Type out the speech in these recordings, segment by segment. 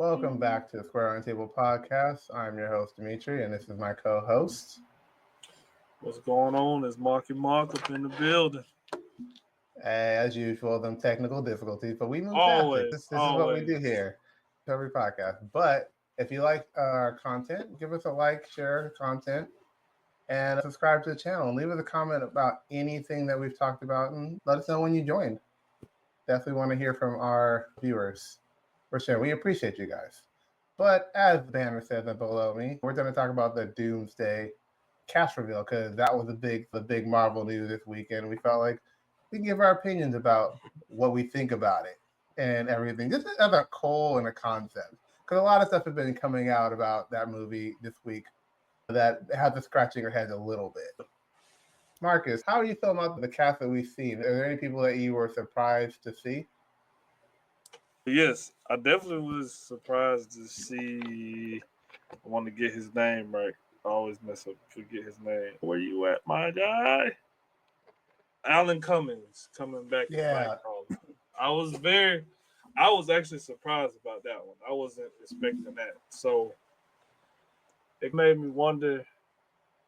Welcome back to the Square on Table podcast. I'm your host, Dmitri, and this is my co-host. What's going on? Is Marky Mark up in the building? As usual, them technical difficulties, but we move past it. Always, This is what we always. do here, every podcast. But if you like our content, give us a like, share content, and subscribe to the channel. And leave us a comment about anything that we've talked about, and let us know when you joined. Definitely want to hear from our viewers. For sure, we appreciate you guys. But as the banner says below me, we're going to talk about the Doomsday cast reveal because that was the big Marvel news this weekend. We felt like we can give our opinions about what we think about it and everything, just as a whole and a concept. Because a lot of stuff has been coming out about that movie this week that has us scratching our heads a little bit. Marcus, how do you feel about the cast that we've seen? Are there any people that you were surprised to see? Yes, I definitely was surprised to see. I want to get his name right. I always mess up, forget his name. Where you at, my guy? Alan Cummings coming back as Nightcrawler. I was actually surprised about that one. I wasn't expecting that. So it made me wonder,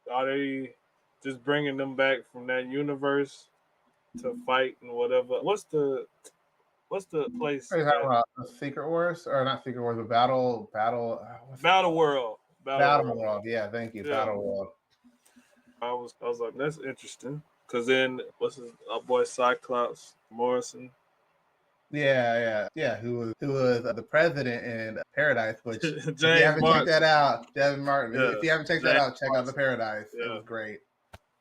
are they just bringing them back from that universe to fight and whatever? What's the place? Are you talking about Secret Wars or not Secret Wars, but Battle World. Battle World. Yeah, thank you. Yeah. Battle World. I was like, that's interesting. Cause then what's our boy Cyclops Morrison? Yeah. Who was the president in Paradise? Which if you haven't Martin. checked that out, Devin Martin. Yeah. If you haven't checked that out, check out the Paradise. Yeah. It was great.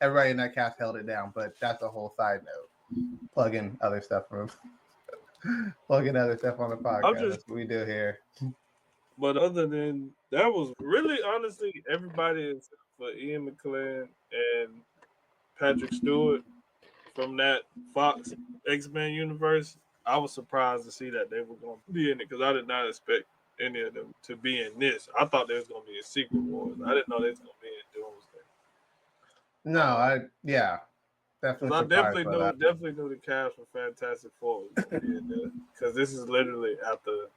Everybody in that cast held it down, but that's a whole side note. Plugging other stuff from plugging other stuff on the podcast. That's what we do here. But other than that, was really honestly everybody except for Ian McKellen and Patrick Stewart from that Fox X-Men universe. I was surprised to see that they were going to be in it because I did not expect any of them to be in this. I thought there was going to be a Secret Wars. I didn't know they was going to be in Doomsday. Definitely. I definitely knew the cast for Fantastic Four was going to be in there because this is literally after.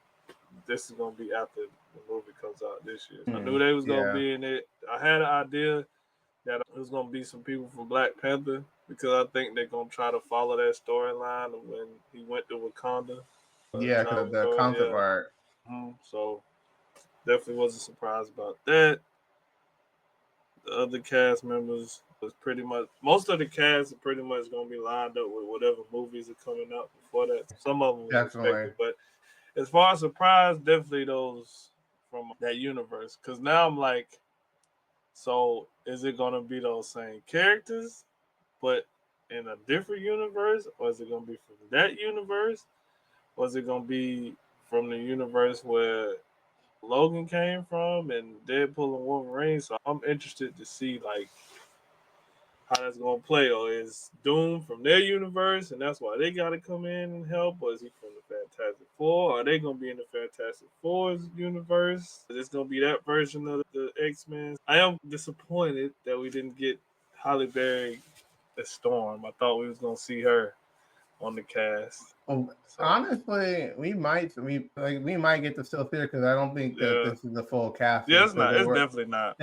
This is going to be after the movie comes out this year. I knew they was going to be in it. I had an idea that it was going to be some people from Black Panther because I think they're going to try to follow that storyline of when he went to Wakanda. Because the concept art. So definitely wasn't surprised about that. The other cast members was pretty much, most of the cast are pretty much going to be lined up with whatever movies are coming out before that. Some of them were expected, but as far as surprise, definitely those from that universe. Because now I'm like, so is it going to be those same characters, but in a different universe? Or is it going to be from that universe? Or is it going to be from the universe where Logan came from and Deadpool and Wolverine? So I'm interested to see, like, how that's gonna play, or is Doom from their universe and that's why they gotta come in and help, or is he from the Fantastic Four? Are they gonna be in the Fantastic Four's universe? Is this gonna be that version of the X-Men? I am disappointed that we didn't get Halle Berry as Storm. I thought we was gonna see her on the cast. Honestly, we might get to still see her because I don't think that this is the full cast. Yeah, it's not. It's definitely not.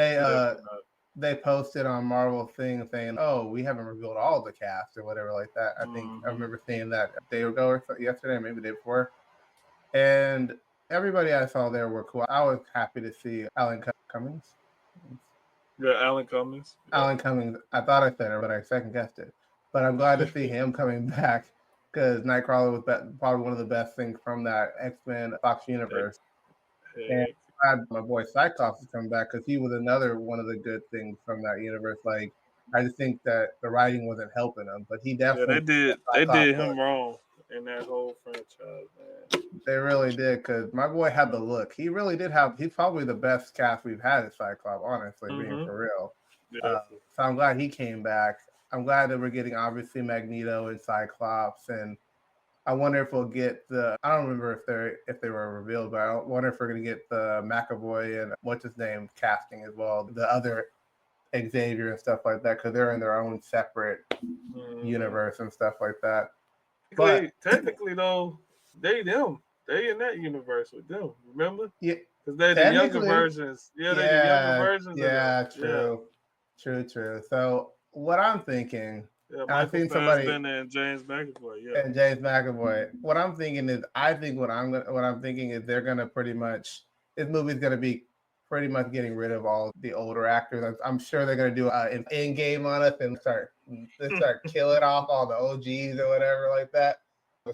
They posted on Marvel thing saying, "Oh, we haven't revealed all the cast or whatever like that." I think I remember seeing that a day ago or yesterday, maybe the day before. And everybody I saw there were cool. I was happy to see Alan Cummings. Yeah, Alan Cummings. Yeah. Alan Cummings. I thought I said it, but I second guessed it. But I'm glad to see him coming back because Nightcrawler was probably one of the best things from that X-Men Fox universe. And my boy Cyclops is coming back because he was another one of the good things from that universe. Like, I just think that the writing wasn't helping him, but he definitely they did him wrong in that whole franchise, man. They really did because my boy had the look. He really did have. He's probably the best cast we've had at Cyclops, honestly, being for real. So I'm glad he came back. I'm glad that we're getting obviously Magneto and Cyclops, and I wonder if we'll get the. I don't remember if they were revealed, but I wonder if we're going to get the McAvoy and what's his name casting as well. The other Xavier and stuff like that because they're in their own separate universe and stuff like that. But technically, though, they them. They in that universe with them. Remember? Yeah, Because they the younger technically, versions. Yeah, they the younger yeah, versions of them. yeah, Yeah. true. So what I'm thinking, Yeah, and I've Michael seen somebody Fassbender and James McAvoy. Yeah. and James McAvoy. What I'm thinking is, I think what I'm thinking is they're gonna pretty much this movie's gonna be pretty much getting rid of all the older actors. I'm sure they're gonna do an in game on us and start killing off all the OGs or whatever like that.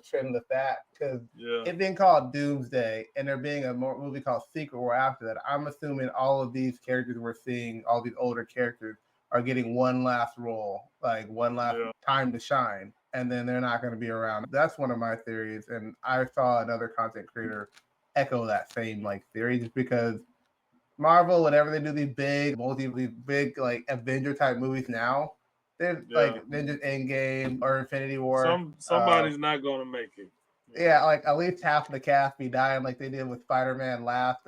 Trim the fat because Yeah. it being called Doomsday and there being a movie called Secret War after that. I'm assuming all of these characters we're seeing, all these older characters, are getting one last role, like one last time to shine, and then they're not going to be around. That's one of my theories, and I saw another content creator echo that same like theory, just because Marvel, whenever they do these big like Avenger type movies now, they're like Avengers Endgame or Infinity War. Somebody's not gonna make it. Yeah, like at least half the cast be dying, like they did with Spider-Man last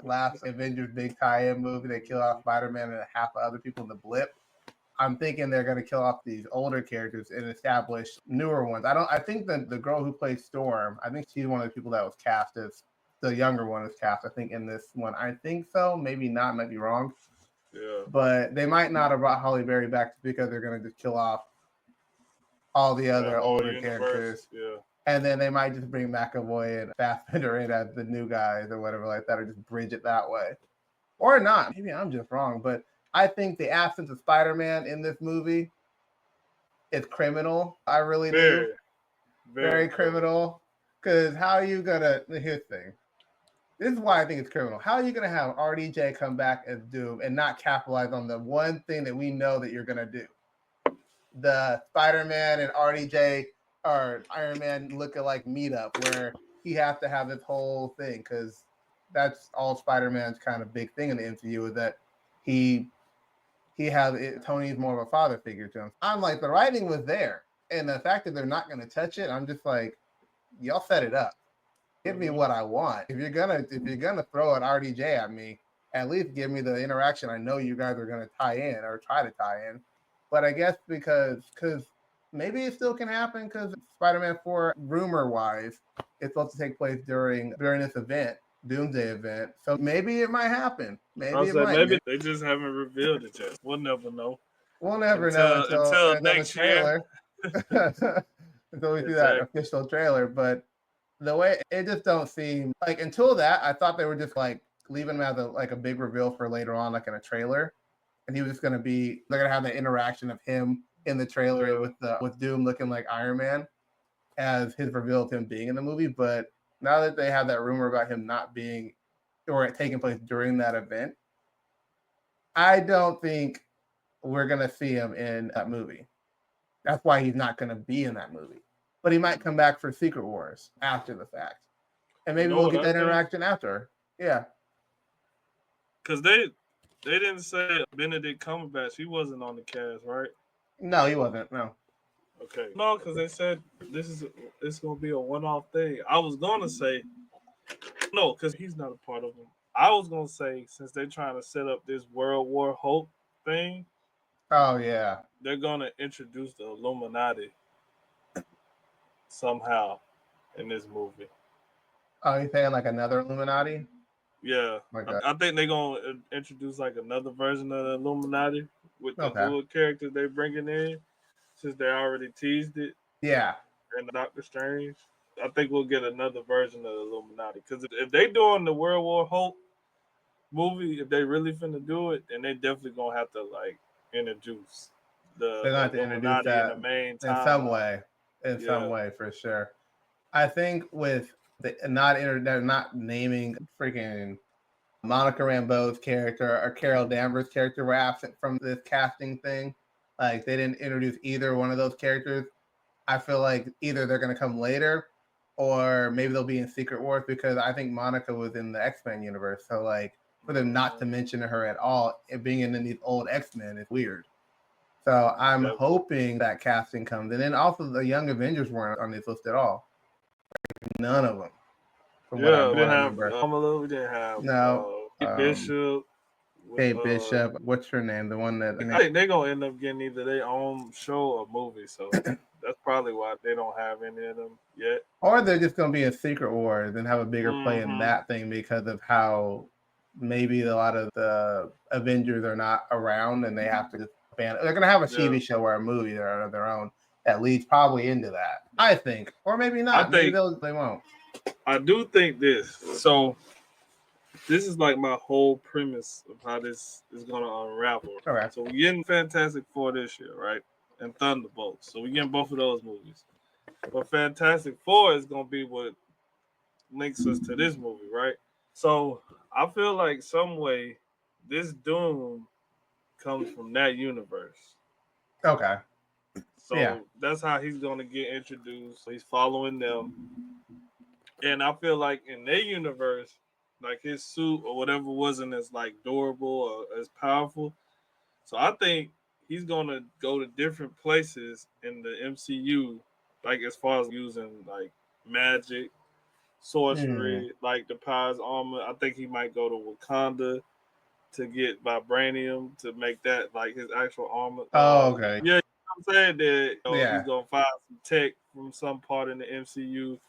Avengers big tie-in movie. They kill off Spider-Man and half the other people in the blip. I'm thinking they're going to kill off these older characters and establish newer ones. I think that the girl who plays Storm, I think she's one of the people that was cast as the younger one is cast. I think in this one, I think so. Maybe not. Might be wrong. Yeah. But they might not have brought Holly Berry back because they're going to just kill off all the other older characters. Yeah. And then they might just bring McAvoy and Fassbender in as the new guys or whatever like that, or just bridge it that way. Or not. Maybe I'm just wrong, but I think the absence of Spider-Man in this movie is criminal. I really do. Very criminal. Because how are you going to... Here's the thing. This is why I think it's criminal. How are you going to have RDJ come back as Doom and not capitalize on the one thing that we know that you're going to do? The Spider-Man and RDJ or Iron Man look-alike meetup where he has to have this whole thing, because that's all Spider-Man's kind of big thing in the MCU, is that he has Tony's more of a father figure to him. I'm like, the writing was there, and the fact that they're not going to touch it, I'm just like, y'all set it up. Give me what I want. If you're gonna throw an RDJ at me, at least give me the interaction I know you guys are gonna tie in or try to tie in. But I guess because maybe it still can happen, because Spider-Man 4, rumor-wise, it's supposed to take place during this event, Doomsday event. So maybe it might happen. Maybe they just haven't revealed it yet. We'll never know. We'll never know until next trailer. Until we see that official trailer. But the way it just don't seem like, until that, I thought they were just like leaving him as a big reveal for later on, like in a trailer. And he was just they're gonna have the interaction of him in the trailer with Doom looking like Iron Man as his reveal of him being in the movie. But now that they have that rumor about him not being, or it taking place during that event, I don't think we're gonna see him in that movie. That's why he's not gonna be in that movie. But he might come back for Secret Wars after the fact, and maybe we'll get that interaction after. Yeah, because they didn't say Benedict Cumberbatch. He wasn't on the cast, right? No, he wasn't. No. Okay. No, because they said it's gonna be a one-off thing. I was gonna say no, because he's not a part of them. I was gonna say, since they're trying to set up this World War Hope thing. Oh yeah. They're gonna introduce the Illuminati somehow in this movie. Oh, you saying like another Illuminati? Yeah, I think they're gonna introduce like another version of the Illuminati with the dual characters they're bringing in, since they already teased it. Yeah. And Doctor Strange, I think we'll get another version of the Illuminati, because if they doing the World War Hope movie, if they really finna do it, then they definitely gonna have to like introduce the Illuminati in the main time. In some way, for sure. I think with they're not naming freaking Monica Rambeau's character or Carol Danvers' character were absent from this casting thing. Like, they didn't introduce either one of those characters. I feel like either they're going to come later, or maybe they'll be in Secret Wars, because I think Monica was in the X-Men universe. So like, for them not to mention her at all, it being in these old X-Men is weird. So I'm hoping that casting comes. And then also the Young Avengers weren't on this list at all. None of them. We didn't have Kamala, we didn't have Kate Bishop. Kate Bishop. What's her name? The one that... I think they're going to end up getting either their own show or movie. So That's probably why they don't have any of them yet. Or they're just going to be in Secret Wars and have a bigger play in Mm-hmm. that thing because of how maybe a lot of the Avengers are not around and they have to just ban. They're going to have a TV show or a movie that are of their own that leads probably into that, I think. Or maybe not. Maybe they won't. I do think this. So this is like my whole premise of how this is going to unravel. Okay. So we're getting Fantastic Four this year, right? And Thunderbolts. So we're getting both of those movies. But Fantastic Four is going to be what links us to this movie, right? So I feel like some way this Doom comes from that universe. Okay. So that's how he's going to get introduced. He's following them. And I feel like in their universe, like his suit or whatever wasn't as like durable or as powerful. So I think he's gonna go to different places in the MCU, like as far as using like magic, sorcery, like the powers armor. I think he might go to Wakanda to get vibranium to make that like his actual armor. Oh, okay. Yeah, you know what I'm saying that he's gonna find some tech from some part in the MCU.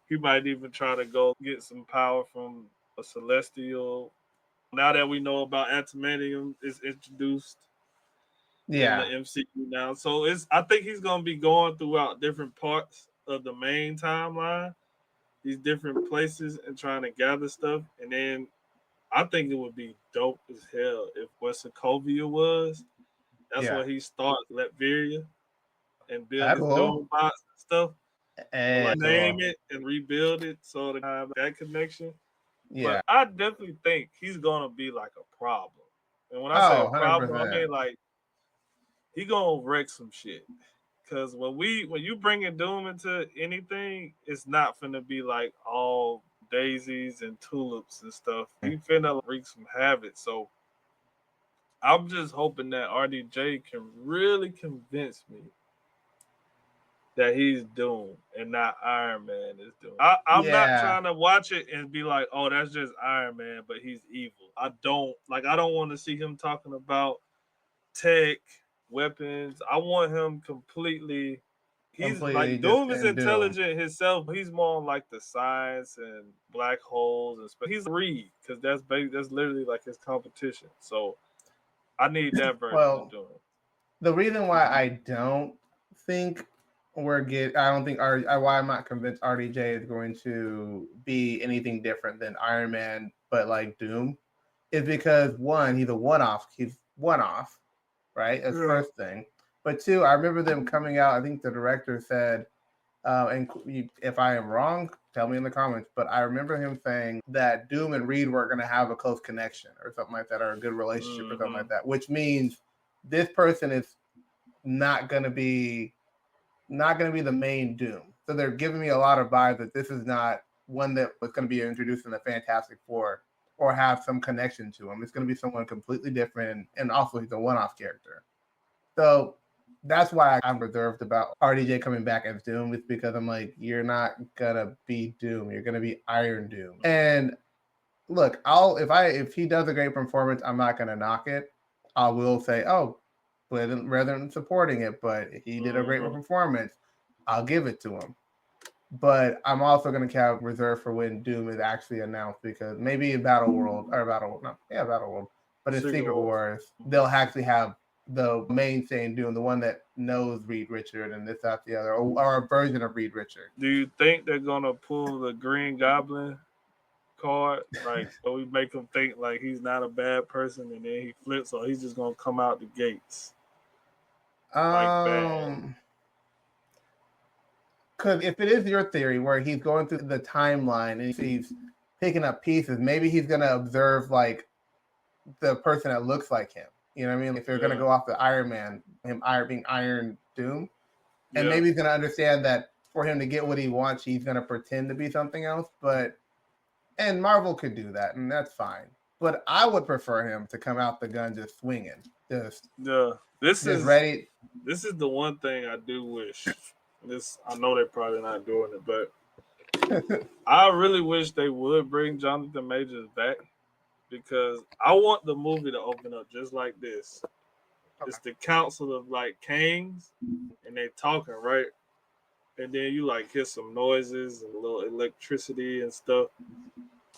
He might even try to go get some power from a celestial. Now that we know about adamantium is introduced in the MCU now, so I think he's gonna be going throughout different parts of the main timeline, these different places, and trying to gather stuff. And then I think it would be dope as hell if what Sokovia was. That's where he starts Latveria and build his Doom box and stuff. Like name it and rebuild it so to have that connection. Yeah. But I definitely think he's gonna be like a problem. And when I say a problem, 100%. I mean like he gonna wreck some shit. Cause when you bring in Doom into anything, it's not finna be like all daisies and tulips and stuff. He finna wreak some havoc. So I'm just hoping that RDJ can really convince me that he's Doom and not Iron Man is Doom. I'm not trying to watch it and be like, oh, that's just Iron Man, but he's evil. I don't want to see him talking about tech, weapons. I want him completely. He's like Doom is intelligent himself. He's more on like the science and black holes and stuff. He's Reed because that's literally like his competition. So I need that version of Doom. The reason why I don't think why I'm not convinced RDJ is going to be anything different than Iron Man, but like Doom, is because one, he's a one-off. He's one-off, right? That's the first thing. But two, I remember them coming out. I think the director said, and if I am wrong, tell me in the comments. But I remember him saying that Doom and Reed were going to have a close connection or something like that, or a good relationship or something like that. Which means this person is not going to be the main Doom. So they're giving me a lot of vibes that this is not one that was going to be introduced in the Fantastic Four or have some connection to him. It's going to be someone completely different, and also he's a one-off character. So that's why I'm reserved about RDJ coming back as Doom. It's because I'm like, you're not gonna be Doom. You're gonna be Iron Doom. And look, if he does a great performance, I'm not gonna knock it. I will say, oh, but rather than supporting it, but if he did a great performance, I'll give it to him. But I'm also going to have reserve for when Doom is actually announced, because maybe in Battle World, but in Secret Wars, they'll actually have the mainstay Doom, the one that knows Reed Richard and this, that, the other, or a version of Reed Richard. Do you think they're going to pull the Green Goblin card? Like, so we make him think like he's not a bad person, and then he flips, or he's just going to come out the gates like bad? Because if it is your theory where he's going through the timeline and he's picking up pieces, maybe he's going to observe like the person that looks like him. You know what I mean? If they're going to go off the Iron Man, him being Iron Doom, and maybe he's going to understand that for him to get what he wants, he's going to pretend to be something else. And Marvel could do that, and that's fine. But I would prefer him to come out the gun just swinging, this is ready. This is the one thing I do wish. I know they're probably not doing it, but I really wish they would bring Jonathan Majors back, because I want the movie to open up just like this. Okay. It's the Council of like Kings, and they talking, right? and then you like hear some noises and a little electricity and stuff,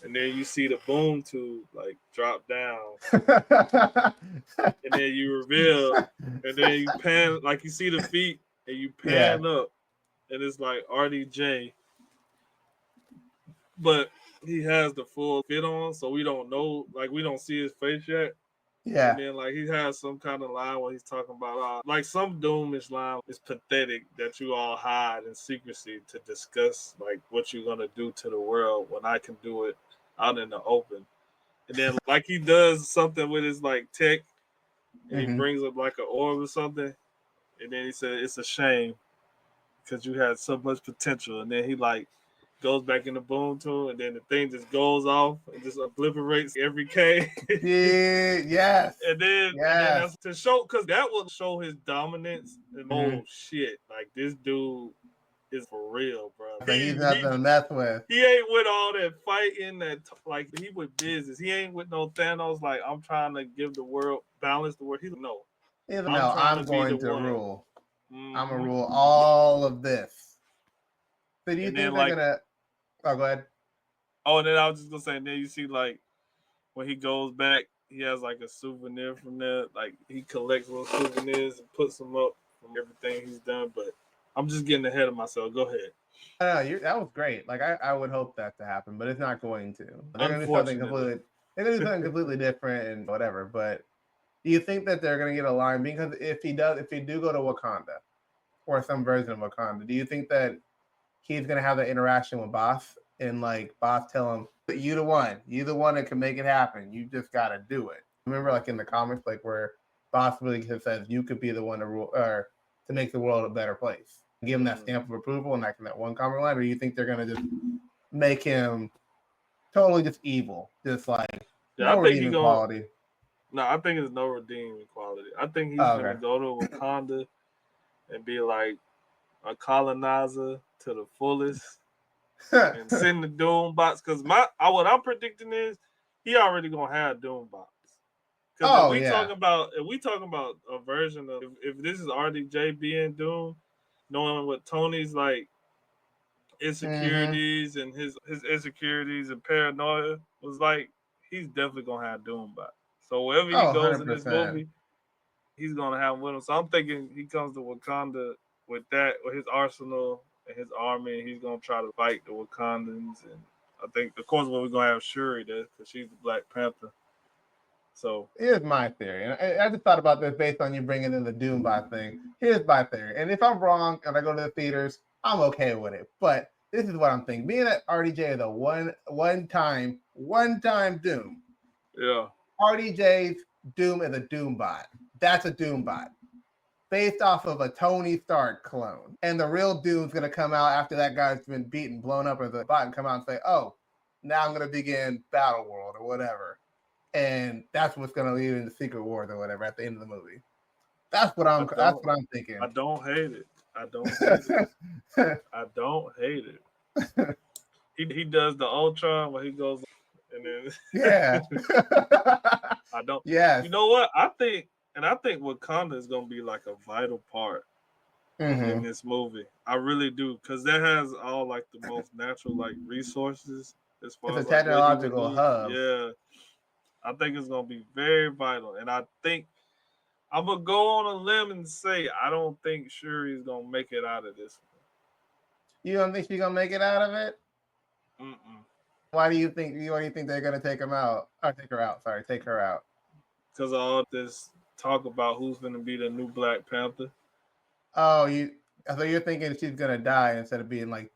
and then you see the boom tube like drop down, and then you reveal, and then you pan like you see the feet, and you Yeah, pan up, and it's like RDJ, but he has the full fit on, so we don't know, like we don't see his face yet. And yeah. then like he has some kind of line where he's talking about like some doomish line is pathetic that you all hide in secrecy to discuss like what you're gonna do to the world when I can do it out in the open. And then like he does something with his like tech, and he Hmm. brings up like an orb or something, and then he said it's a shame because you had so much potential. And then he like goes back in the boom tube, and then the thing just goes off and just obliterates every K. Dude, yes, And then yes. that's to show, because that will show his dominance. And Hmm. oh shit, like this dude is for real, bro. So he's nothing to mess with. He ain't with all that fighting. Like he with business. He ain't with no Thanos. Like I'm trying to give the world balance. The world. He's no. He's like, I'm no, trying to I'm be the going to one. rule. I'm gonna Mm-hmm. rule all of this. So do you And then think they're like, gonna? Oh, go ahead. oh, and then I was just gonna say, and then you see like when he goes back, he has like a souvenir from there. Like he collects little souvenirs and puts them up from everything he's done. But I'm just getting ahead of myself. Go ahead. No, that was great. Like I would hope that to happen, but it's not going to. They're gonna do something Unfortunately. completely. They're gonna do something completely different and whatever. But do you think that they're gonna get a line? Because if he do go to Wakanda or some version of Wakanda, do you think that he's gonna have that interaction with Boss and like Boss tell him, "You the one that can make it happen. You just gotta do it." Remember, like in the comics, like where Boss really says, "You could be the one to rule or to make the world a better place." Give him that stamp of approval and like in that one comic line, or do you think they're gonna just make him totally just evil, just like Yeah, I no think he redeeming going. quality? No, I think it's no redeeming quality. I think he's Oh, gonna okay. go to Wakanda and be like a colonizer to the fullest and send the Doom bots. Because what I'm predicting is he already gonna have Doom bots. Because Oh yeah. if we talking about a version of if this is RDJ being Doom, knowing what Tony's like Mm-hmm. insecurities and his insecurities and paranoia was like, he's definitely gonna have Doom bots. So wherever he Oh, goes in this 100%. movie, he's gonna have him with him. So I'm thinking he comes to Wakanda with that, with his arsenal and his army, and he's gonna try to fight the Wakandans. And I think, of course, we're gonna have Shuri there because she's the Black Panther. So Here's my theory, and I just thought about this based on you bringing in the Doombot thing. Here's my theory, and if I'm wrong and I go to the theaters, I'm okay with it. But this is what I'm thinking. Being that RDJ is a one time Doom, yeah, RDJ's Doom is a Doombot. That's a Doombot based off of a Tony Stark clone, and the real Doom's gonna come out after that guy's been beaten, blown up as a bot, and come out and say, "Oh, now I'm gonna begin Battle World or whatever." And that's what's going to lead into Secret Wars or whatever at the end of the movie. That's what I'm. That's what I'm I thinking. don't hate it. I don't hate it. I don't hate it. He does the Ultron where he goes and then Yeah. I don't. Yes. You know what? I think Wakanda is gonna be like a vital part in Mm-hmm. this movie. I really do, because that has all like the most natural like resources as It's far a as like what he would technological need. hub. Yeah, I think it's gonna be very vital, and I think I'm gonna go on a limb and say I don't think Shuri is gonna make it out of this You don't think she's gonna make it out of it? one. Mm-mm. Why do you think? Why do you think they're gonna take him out? Or take her out? Sorry, take her out. Because of all this talk about who's gonna be the new Black Panther. Oh, you. So you're thinking she's gonna die instead of being like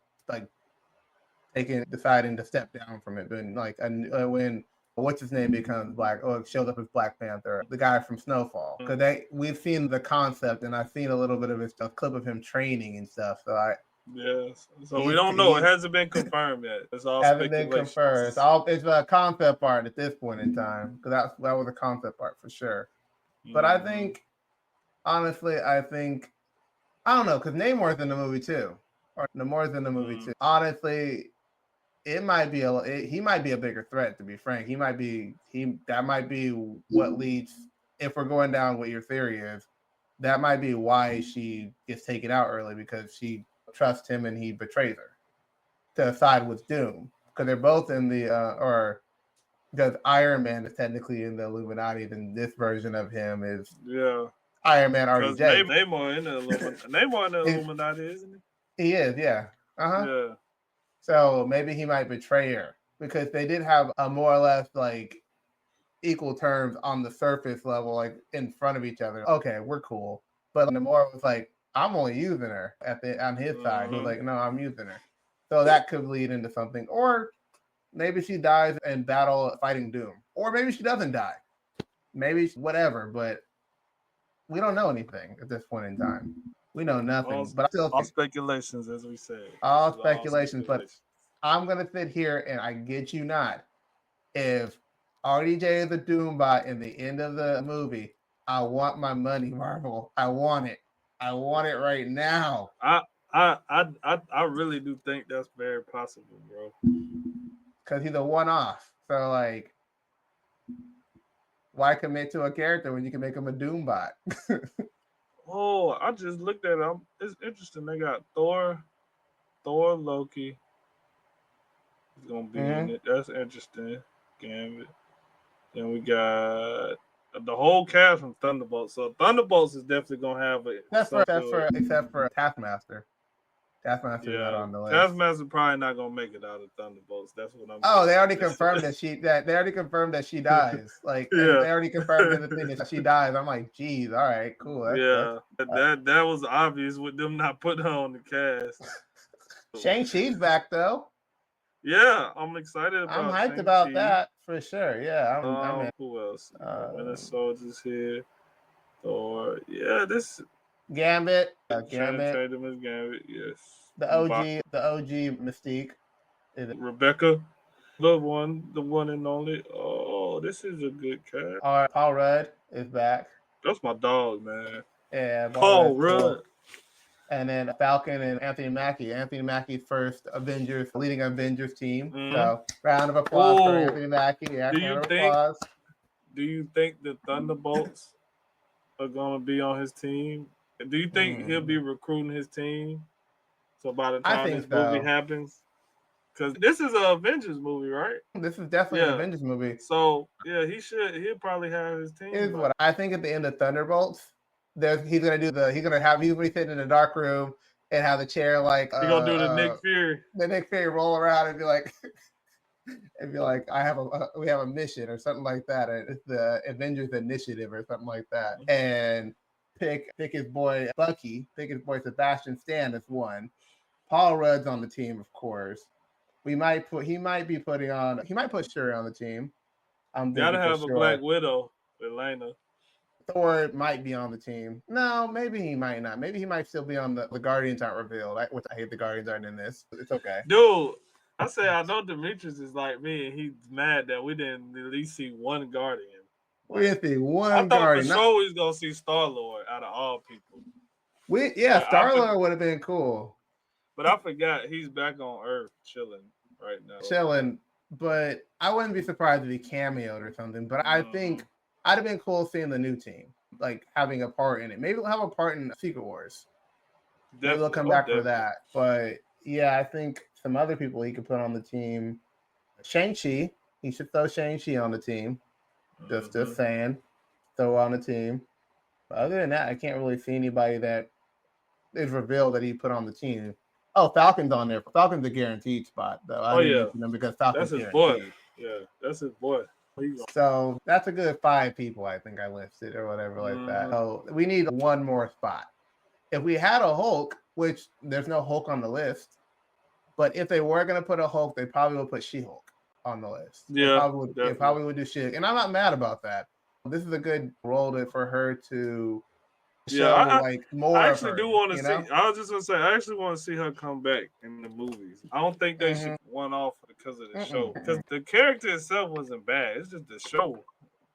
deciding to step down from it, but like when what's his name becomes black, or shows up as Black Panther, the guy from Snowfall, because we've seen the concept and I've seen a little bit of a clip of him training and stuff. So Yes. So we he's don't know. It he hasn't been confirmed yet. It's all hasn't been speculation. confirmed. It's a concept art at this point in time because that was a concept art for sure. But I Mm-hmm. think honestly, I don't know because Namor's in the movie too, or Namor's in the movie Mm-hmm. too. Honestly, it might be he might be a bigger threat, to be frank. That might be what leads, if we're going down what your theory is, that might be why she gets taken out early, because she trust him and he betrays her to side with Doom because they're both in the or because Iron Man is technically in the Illuminati, then this version of him is Iron Man already dead. Namor in the Illuminati, isn't he? He is, yeah. Yeah. So maybe he might betray her because they did have a more or less like equal terms on the surface level, like in front of each other. Okay, we're cool. But Namor was like, I'm only using her on his side. He was like, no, I'm using her. So that could lead into something. Or maybe she dies in battle fighting Doom. Or maybe she doesn't die. Maybe whatever, but we don't know anything at this point in time. We know nothing. But I still all speculations, as we say. All speculations, but I'm gonna sit here and I get you not. If RDJ is a Doombot in the end of the movie, I want my money, Marvel. I want it. I want it right now. I really do think that's very possible, bro. Because he's a one-off. So like, why commit to a character when you can make him a Doombot? Oh, I just looked at it. It's interesting. They got Thor, Loki. He's gonna be in it. That's interesting. Gambit. Then we got the whole cast from Thunderbolts. So Thunderbolts is definitely gonna have it. Except for Taskmaster. Taskmaster's not on the list. Taskmaster probably not gonna make it out of Thunderbolts. That's what I'm. Oh, they already confirmed that she dies. Like, they already confirmed in the thing that she dies. I'm like, geez, all right, cool. That was obvious with them not putting her on the cast. Shang-Chi's back though. Yeah, I'm excited about. I'm hyped about that for sure. Yeah, I'm in. Who else? Winter Soldier's here. Thor. Yeah, this. Gambit. Gambit. Yes. The OG Mystique. Rebecca, the one and only. Oh, this is a good cast. Paul Rudd is back. That's my dog, man. Yeah, Paul Rudd. Cool. And then Falcon and Anthony Mackie. Anthony Mackie's first leading Avengers team. So round of applause for Anthony Mackie. Yeah, do you think the Thunderbolts are gonna be on his team? Do you think he'll be recruiting his team? So by the time this movie happens, because this is an Avengers movie, right? This is definitely an Avengers movie. So yeah, he'll probably have his team. Here's what I think at the end of Thunderbolts, he's gonna be sitting in a dark room and have the chair like he's gonna do the Nick Fury. The Nick Fury roll around and be like we have a mission or something like that. It's the Avengers Initiative or something like that. And pick his boy Bucky, pick his boy Sebastian Stan as one. Paul Rudd's on the team, of course. He might put Shuri on the team. Gotta have a Black Widow, Elena. Thor might be on the team. No, maybe he might not. Maybe he might still be on the Guardians aren't revealed. Which I hate the Guardians aren't in this. It's okay. Dude, I know Dmitri is like me and he's mad that we didn't at least see one Guardian. We didn't see one Guardian. I thought for sure we was gonna see Star-Lord out of all people. Star-Lord would have been cool. But I forgot he's back on Earth chilling right now. But I wouldn't be surprised if he cameoed or something. But I think I'd have been cool seeing the new team, like having a part in it. Maybe we'll have a part in Secret Wars. Maybe they'll come back for that. But yeah, I think some other people he could put on the team. Shang-Chi, he should throw Shang-Chi on the team. Just saying, throw on the team. But other than that, I can't really see anybody that is revealed that he put on the team. Oh, Falcon's on there. Falcon's a guaranteed spot, though. I didn't mention him because Falcon's that's his guaranteed. boy. Yeah, that's his boy. So that's a good 5 people, I think I listed or whatever like that. So we need one more spot. If we had a Hulk, which there's no Hulk on the list, but if they were going to put a Hulk, they probably would put She-Hulk on the list. Yeah, they probably would do She-Hulk. And I'm not mad about that. This is a good role for her to show more. I actually do want to see. Know? I was just gonna say, I actually want to see her come back in the movies. I don't think they should one off because of the show. Because the character itself wasn't bad. It's just the show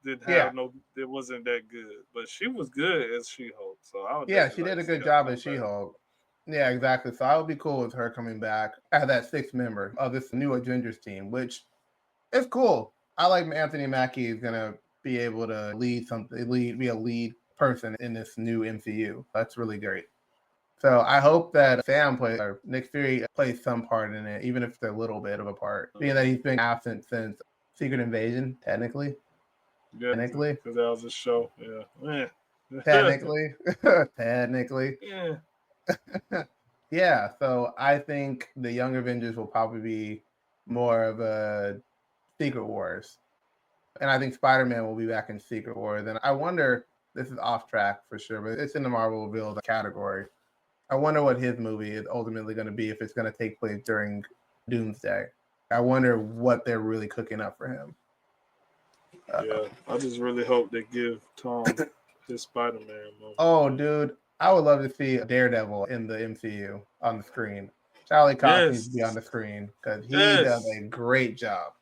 it wasn't that good. But she was good as She-Hulk. So she did a good job as She-Hulk. Yeah, exactly. So I would be cool with her coming back as that 6th member of this new Avengers team, which is cool. I like Anthony Mackie is gonna be able to be a lead person in this new MCU. That's really great. So I hope that Sam plays, or Nick Fury plays some part in it, even if it's a little bit of a part. Being that he's been absent since Secret Invasion, technically. Yeah, because that was a show. Yeah. Technically. Technically. Yeah. Yeah, so I think the Young Avengers will probably be more of a Secret Wars. And I think Spider-Man will be back in Secret Wars. And I wonder, this is off track for sure, but it's in the Marvel Revealed category. I wonder what his movie is ultimately going to be, if it's going to take place during Doomsday. I wonder what they're really cooking up for him. Yeah, I just really hope they give Tom his Spider-Man moment. Oh, dude, I would love to see Daredevil in the MCU on the screen. Charlie Cox needs to be on the screen because he does a great job.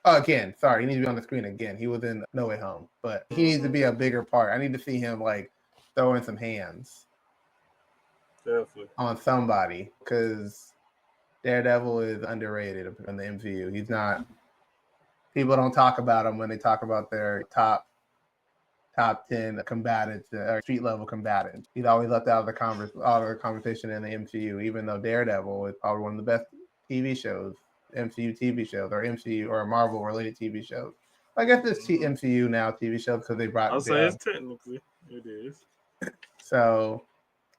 Again, sorry, he needs to be on the screen again. He was in No Way Home, but he needs to be a bigger part. I need to see him like throwing some hands. Definitely. On somebody, because Daredevil is underrated in the MCU. He's not. People don't talk about him when they talk about their top 10 combatants or street level combatants. He's always left out of the conversation in the MCU, even though Daredevil is probably one of the best TV shows, MCU TV shows, or MCU or Marvel related TV shows. I guess it's MCU now TV shows because they brought. I'll say it's technically it is. So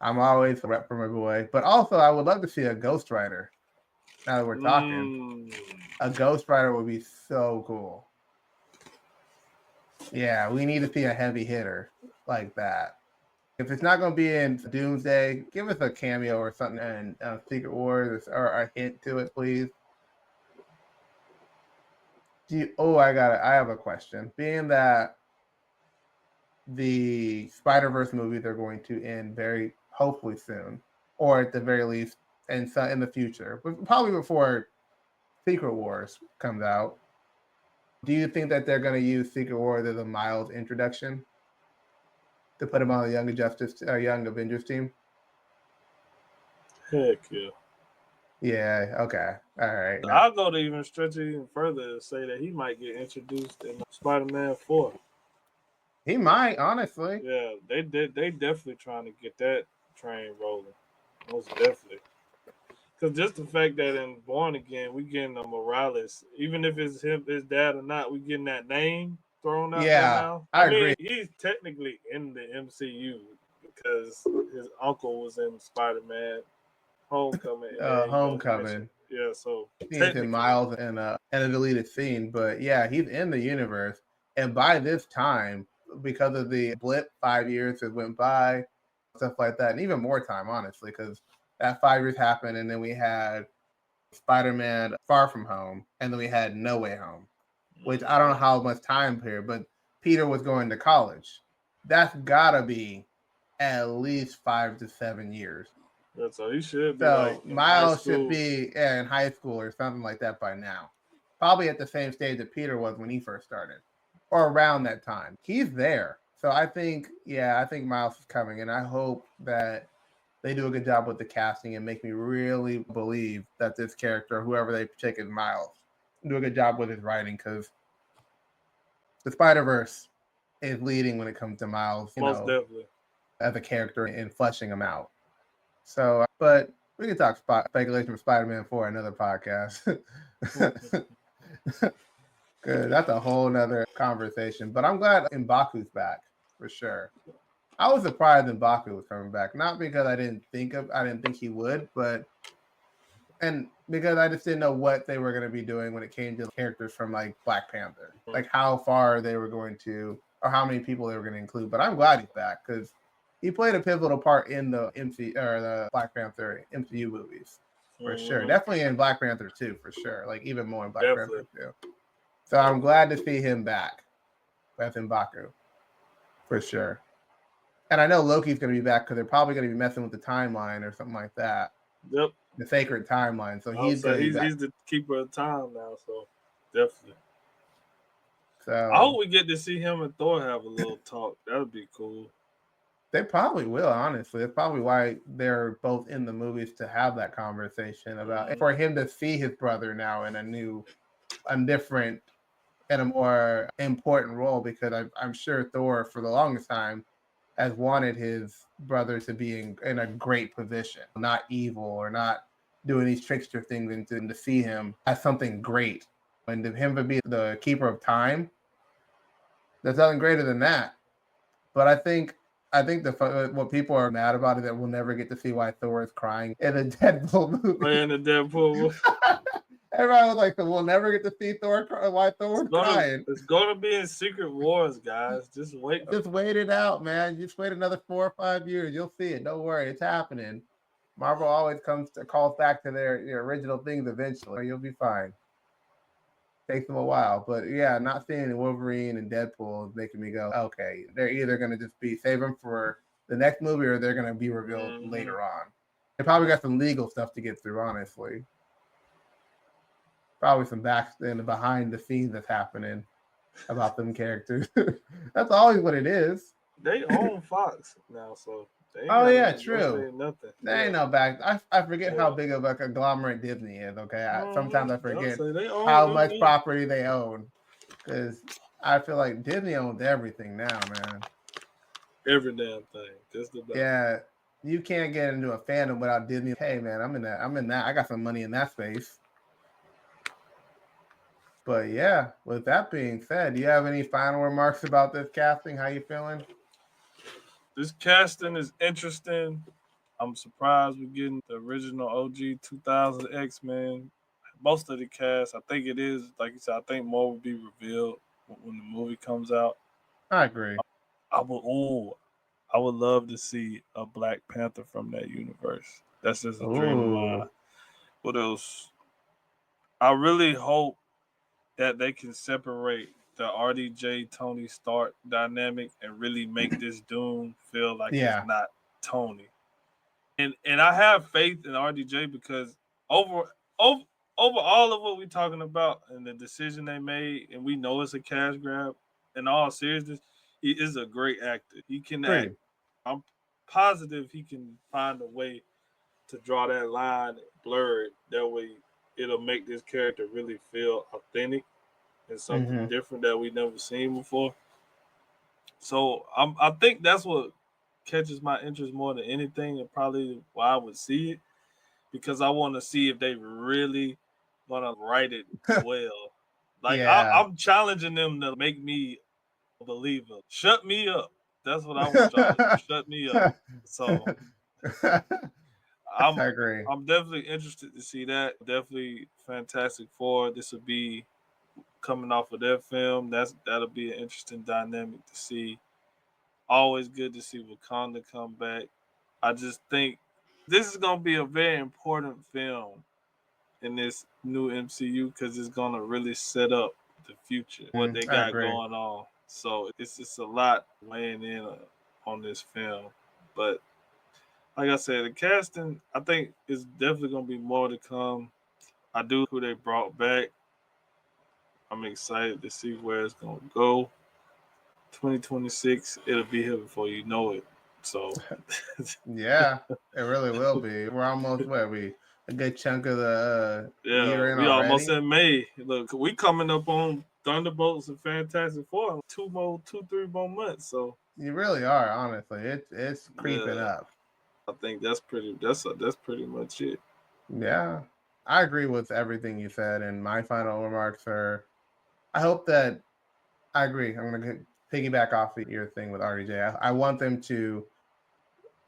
I'm always a rep for my boy, but also I would love to see a Ghost Rider. Now that we're talking, a Ghost Rider would be so cool. Yeah, we need to see a heavy hitter like that. If it's not going to be in Doomsday, give us a cameo or something in Secret Wars or a hint to it, please. I have a question. Being that the Spider-Verse movies are going to end very hopefully soon, or at the very least in the future, probably before Secret Wars comes out. Do you think that they're going to use Secret Wars as a Miles introduction to put him on the Young Avengers team? Heck yeah. Yeah. Okay. All right. I'll go to even stretch it even further and say that he might get introduced in Spider-Man 4. He might, honestly. Yeah, they definitely trying to get that train rolling. Most definitely. Because just the fact that in Born Again, we getting a Morales, even if it's his dad or not, we getting that name thrown out there now. I agree. He's technically in the MCU because his uncle was in Spider-Man Homecoming. Homecoming. Yeah, so technically Miles in a deleted scene, but yeah, he's in the universe. And by this time, because of the blip, 5 years has went by, stuff like that, and even more time, honestly, because that 5 years happened, and then we had Spider-Man Far From Home, and then we had No Way Home, which I don't know how much time here, but Peter was going to college. That's gotta be at least 5 to 7 years. Yeah, so he should be Miles should be in high school or something like that by now. Probably at the same stage that Peter was when he first started, or around that time. He's there. So I think Miles is coming, and I hope that they do a good job with the casting and make me really believe that this character, whoever they pick is Miles, do a good job with his writing, because the Spider-Verse is leading when it comes to Miles, definitely, as a character and fleshing him out. So, but we can talk speculation for Spider-Man 4 another podcast. Good, that's a whole nother conversation. But I'm glad M'Baku's back for sure. I was surprised M'Baku was coming back, not because I didn't think he would, but because I just didn't know what they were going to be doing when it came to characters from like Black Panther, like how far they were going to, or how many people they were going to include. But I'm glad he's back because he played a pivotal part in the the Black Panther MCU movies for sure. Definitely in Black Panther 2 for sure. Like even more in Black Panther 2. So I'm glad to see him back with M'Baku for sure. And I know Loki's going to be back because they're probably going to be messing with the timeline or something like that. Yep. The sacred timeline. So he's the keeper of time now. So definitely. So I hope we get to see him and Thor have a little talk. That would be cool. They probably will, honestly. That's probably why they're both in the movies, to have that conversation about, and for him to see his brother now in a different, and a more important role, because I'm sure Thor, for the longest time, has wanted his brother to be in a great position, not evil or not doing these trickster things, and to see him as something great. And to him to be the keeper of time, there's nothing greater than that. But I think what people are mad about is that we'll never get to see why Thor is crying in a Deadpool movie. Playing the Deadpool. Everybody was like, "We'll never get to see why Thor is crying." It's gonna be in Secret Wars, guys. Just wait. Just wait it out, man. Just wait another 4 or 5 years. You'll see it. Don't worry, it's happening. Marvel always calls back to their original things eventually. You'll be fine. Takes them a while, but yeah, not seeing Wolverine and Deadpool is making me go, okay, they're either gonna just save them for the next movie, or they're gonna be revealed later on. They probably got some legal stuff to get through, honestly. Probably some behind the scenes that's happening about them characters. That's always what it is. They own Fox now, so they ain't true. Nothing. They ain't no back. I forget how big of a conglomerate Disney is. Okay, sometimes I forget how much property they own, because I feel like Disney owns everything now, man. Every damn thing. Just about. Yeah, you can't get into a fandom without Disney. Hey, man, I'm in that. I got some money in that space. But yeah, with that being said, do you have any final remarks about this casting? How you feeling? This casting is interesting. I'm surprised we're getting the original OG 2000 X-Men. Most of the cast, I think it is, like you said, I think more will be revealed when the movie comes out. I agree. I would love to see a Black Panther from that universe. That's just a dream of mine. What else? I really hope that they can separate the RDJ Tony Stark dynamic and really make this Doom feel like it's not Tony. And I have faith in RDJ because over all of what we're talking about and the decision they made, and we know it's a cash grab, in all seriousness, he is a great actor. He can act. I'm positive he can find a way to draw that line blurred. That way it'll make this character really feel authentic and something different that we never seen before. So I think that's what catches my interest more than anything, and probably why I would see it, because I want to see if they really gonna write it well. Like I'm challenging them to make me a believer. Shut me up. That's what I want y'all to do. Shut me up. So I agree. I'm definitely interested to see that. Definitely Fantastic Four. This will be coming off of their film. That'll be an interesting dynamic to see. Always good to see Wakanda come back. I just think this is gonna be a very important film in this new MCU because it's gonna really set up the future, what they got going on. So it's just a lot weighing in on this film. But like I said, the casting, I think is definitely gonna be more to come. I do who they brought back. I'm excited to see where it's gonna go. 2026, it'll be here before you know it. So yeah, it really will be. We're almost a good chunk of the year in already. Almost in May. Look, we coming up on Thunderbolts and Fantastic Four. 3 more months. So you really are, honestly. It's creeping up. I think that's pretty much it. Yeah, I agree with everything you said, and my final remarks are: I hope that I agree. I'm gonna piggyback off of your thing with RDJ. I want them to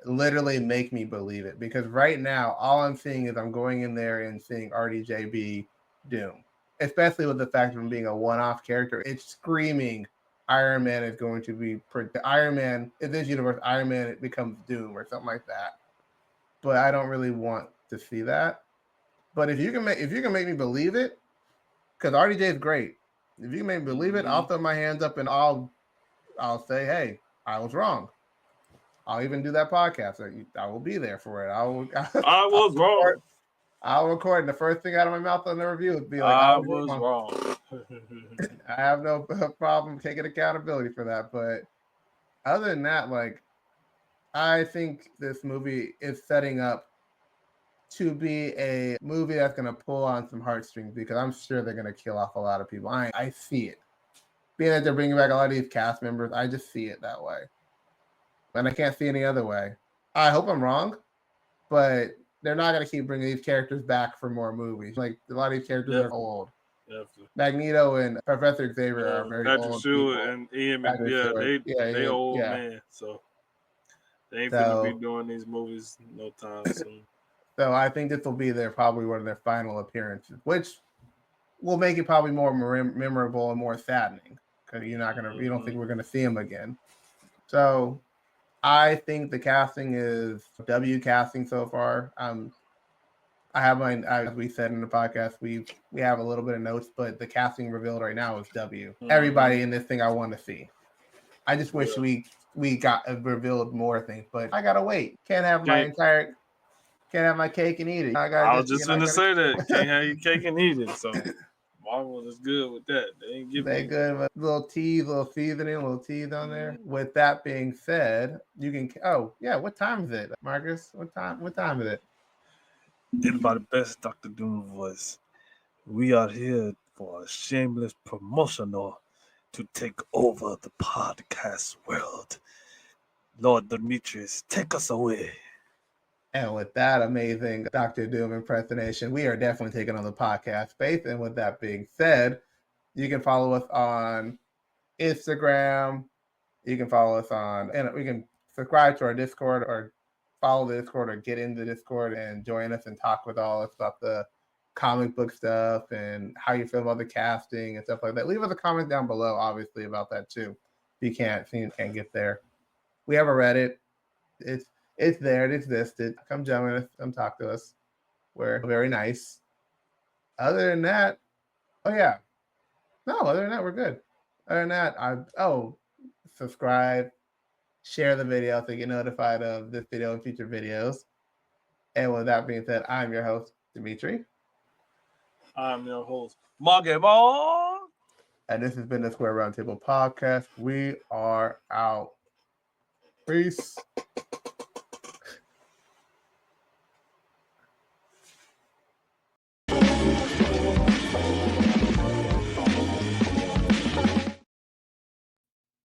literally make me believe it, because right now all I'm seeing is I'm going in there and seeing RDJ be Doom, especially with the fact of him being a one-off character. It's screaming Iron Man is going to be Iron Man in this universe. Iron Man becomes Doom or something like that. But I don't really want to see that. But if you can make me believe it, because RDJ is great. If you can make me believe it, I'll throw my hands up and I'll say, hey, I was wrong. I'll even do that podcast. I will be there for it. I was wrong. I'll record, and the first thing out of my mouth on the review would be like, I was wrong. I have no problem taking accountability for that. But other than that, like, I think this movie is setting up to be a movie that's going to pull on some heartstrings, because I'm sure they're going to kill off a lot of people. I see it. Being that they're bringing back a lot of these cast members, I just see it that way. and I can't see any other way. I hope I'm wrong, but they're not going to keep bringing these characters back for more movies. Like, a lot of these characters are old. Definitely. Magneto and Professor Xavier are very Patrick old Stewart people. and Ian Patrick Stewart. they old man, so they ain't finna be doing these movies no time soon. So I think this will be probably one of their final appearances, which will make it probably more memorable and more saddening because you don't think we're gonna see him again. So I think the casting is W casting so far. I have as we said in the podcast, we have a little bit of notes, but the casting revealed right now is W. Everybody in this thing I want to see. I just wish we got revealed more things, but I gotta wait. Can't have my cake and eat it. I was just gonna say that. Can't have your cake and eat it. So Marvel is good with that. They ain't giving they good with little teas, little seasoning, little teas on there. With that being said, you can what time is it, Marcus? What time is it? Did by the best Dr. Doom voice. We are here for a shameless promotional to take over the podcast world. Lord Dmitri, take us away. And with that amazing Dr. Doom impersonation, we are definitely taking on the podcast space. And with that being said, you can follow us on Instagram. You can follow us and we can subscribe to our Discord or follow the Discord or get into the Discord and join us and talk with all us about the comic book stuff and how you feel about the casting and stuff like that. Leave us a comment down below, obviously, about that too. If you can't get there. We have a Reddit. It's there. It's listed. Come join us. Come talk to us. We're very nice. Other than that, other than that, we're good. Other than that, subscribe, share the video so you get notified of this video and future videos. And with that being said, I'm your host, Dmitri. I'm your host, Margable. And this has been the Square Roundtable Podcast. We are out. Peace.